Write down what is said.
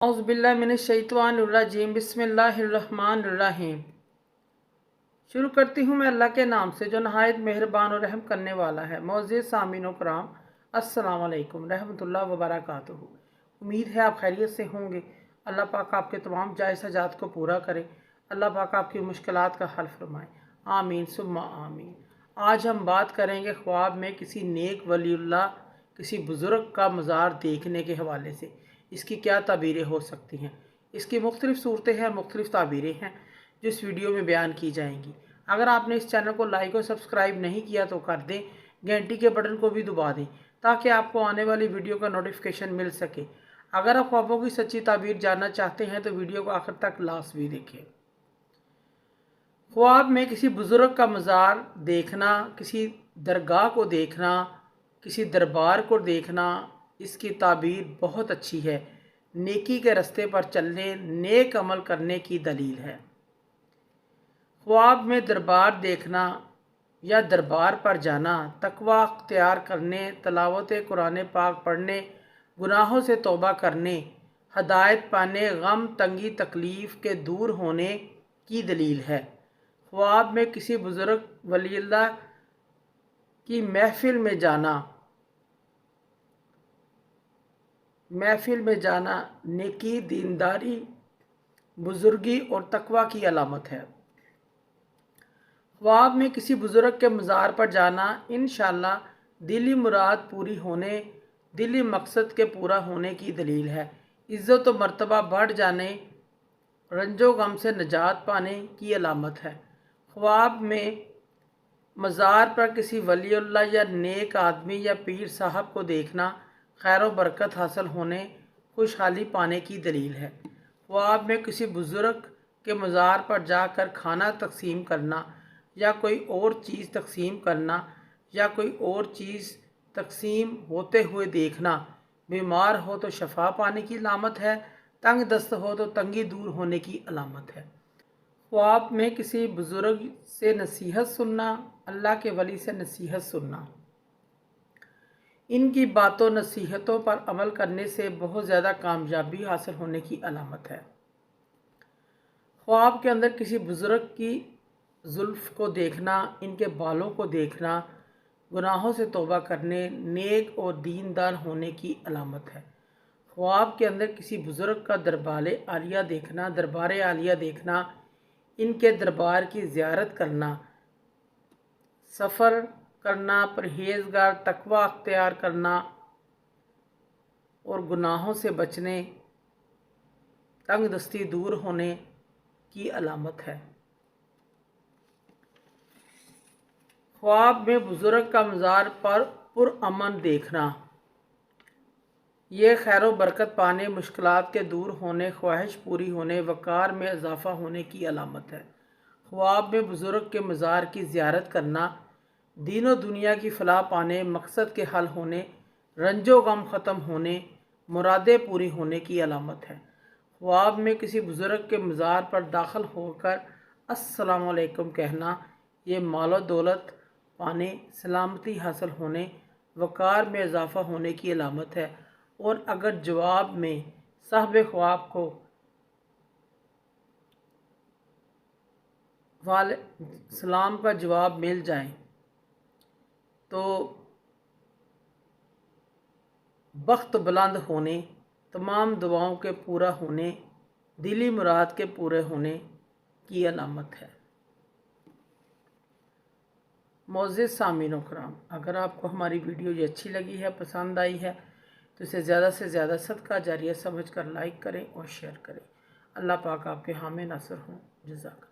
औज़ुबिल्लाहिमिनश्शैतानिर्रजीम बिस्मिल्लाहिर्रहमानिर्रहीम। शुरू करती हूँ मैं अल्लाह के नाम से जो नहायत मेहरबान और रहम करने वाला है। मोअज़्ज़िज़ सामीन व कराम, अस्सलाम वालेकुम रहमतुल्लाहि व बरकातुहू। उम्मीद है आप खैरियत से होंगे। अल्लाह पाक आपके तमाम जायज़ हाजात को पूरा करे। अल्लाह पाक आपकी मुश्किलात का हल फरमाए। आमीन सुम्मा आमीन। आज हम बात करेंगे ख्वाब में किसी नेक वलीउल्लाह, किसी बुज़ुर्ग का मज़ार देखने के हवाले से इसकी क्या ताबीरें हो सकती हैं। इसकी मुख्तलिफ़ सूरतें हैं, मुख्तलिफ़ ताबीरें हैं जो इस वीडियो में बयान की जाएंगी। अगर आपने इस चैनल को लाइक और सब्सक्राइब नहीं किया तो कर दें, घंटी के बटन को भी दबा दें ताकि आपको आने वाली वीडियो का नोटिफिकेशन मिल सके। अगर आप ख्वाबों की सच्ची ताबीर जानना चाहते हैं तो वीडियो को आखिर तक लास्ट भी देखें। ख्वाब में किसी बुज़ुर्ग का मज़ार देखना, किसी दरगाह को देखना, किसी दरबार को देखना, इसकी ताबीर बहुत अच्छी है। नेकी के रास्ते पर चलने, नेक अमल करने की दलील है। ख्वाब में दरबार देखना या दरबार पर जाना, तकवा अख्तियार करने, तलावत कुरान पाक पढ़ने, गुनाहों से तौबा करने, हदायत पाने, गम तंगी तकलीफ़ के दूर होने की दलील है। ख्वाब में किसी बुज़ुर्ग वलीउल्लाह की महफिल में जाना नेकी, दीनदारी, बुज़ुर्गी और तकवा की अलामत है। ख्वाब में किसी बुज़ुर्ग के मज़ार पर जाना इंशाअल्लाह दिली मुराद पूरी होने, दिली मकसद के पूरा होने की दलील है। इज़्ज़त व मर्तबा बढ़ जाने, रंजो गम से निजात पाने की अलामत है। ख्वाब में मज़ार पर किसी वलीउल्लाह या नेक आदमी या पीर साहब को देखना खैर व बरकत हासिल होने, खुशहाली पाने की दलील है। ख्वाब में किसी बुज़ुर्ग के मज़ार पर जाकर खाना तकसीम करना या कोई और चीज़ तकसीम करना या कोई और चीज़ तकसीम होते हुए देखना, बीमार हो तो शफा पाने की अलामत है, तंग दस्त हो तो तंगी दूर होने की अलामत है। ख्वाब में किसी बुज़ुर्ग से नसीहत सुनना, अल्लाह के वली से नसीहत सुनना, इनकी बातों नसीहतों पर अमल करने से बहुत ज़्यादा कामयाबी हासिल होने की अलामत है। ख्वाब के अंदर किसी बुज़ुर्ग की जुल्फ़ को देखना, इनके बालों को देखना, गुनाहों से तौबा करने, नेक और दीनदार होने की अलामत है। ख्वाब के अंदर किसी बुज़ुर्ग का दरबार आलिया देखना, इनके दरबार की ज़ियारत करना, सफ़र करना, परहेज़गार तकवा अख्तियार करना और गुनाहों से बचने, तंग दस्ती दूर होने की अलामत है। ख्वाब में बुज़ुर्ग का मज़ार पर पुरअमन देखना, ये खैर व बरकत पाने, मुश्किलात के दूर होने, ख्वाहिश पूरी होने, वक़ार में इजाफ़ा होने की अलामत है। ख्वाब में बुज़ुर्ग के मज़ार की ज़ियारत करना, दीन व दुनिया की फ़लाह पाने, मकसद के हल होने, रंजो गम ख़त्म होने, मुरादें पूरी होने की अलामत है। ख्वाब में किसी बुज़ुर्ग के मज़ार पर दाखिल होकर अस्सलाम वालेकुम कहना, ये माल व दौलत पाने, सलामती हासिल होने, वक़ार में इजाफ़ा होने की अलामत है। और अगर जवाब में साहिब ख्वाब को वाले सलाम का जवाब मिल जाए तो बख्त बुलंद होने, तमाम दुआओं के पूरा होने, दिली मुराद के पूरे होने की अलामत है। मोअज़्ज़िज़ सामीन व कराम, अगर आपको हमारी वीडियो ये अच्छी लगी है, पसंद आई है तो इसे ज़्यादा से ज़्यादा सदका जारिया समझकर लाइक करें और शेयर करें। अल्लाह पाक आपके हामी नासर हों। जज़ाक।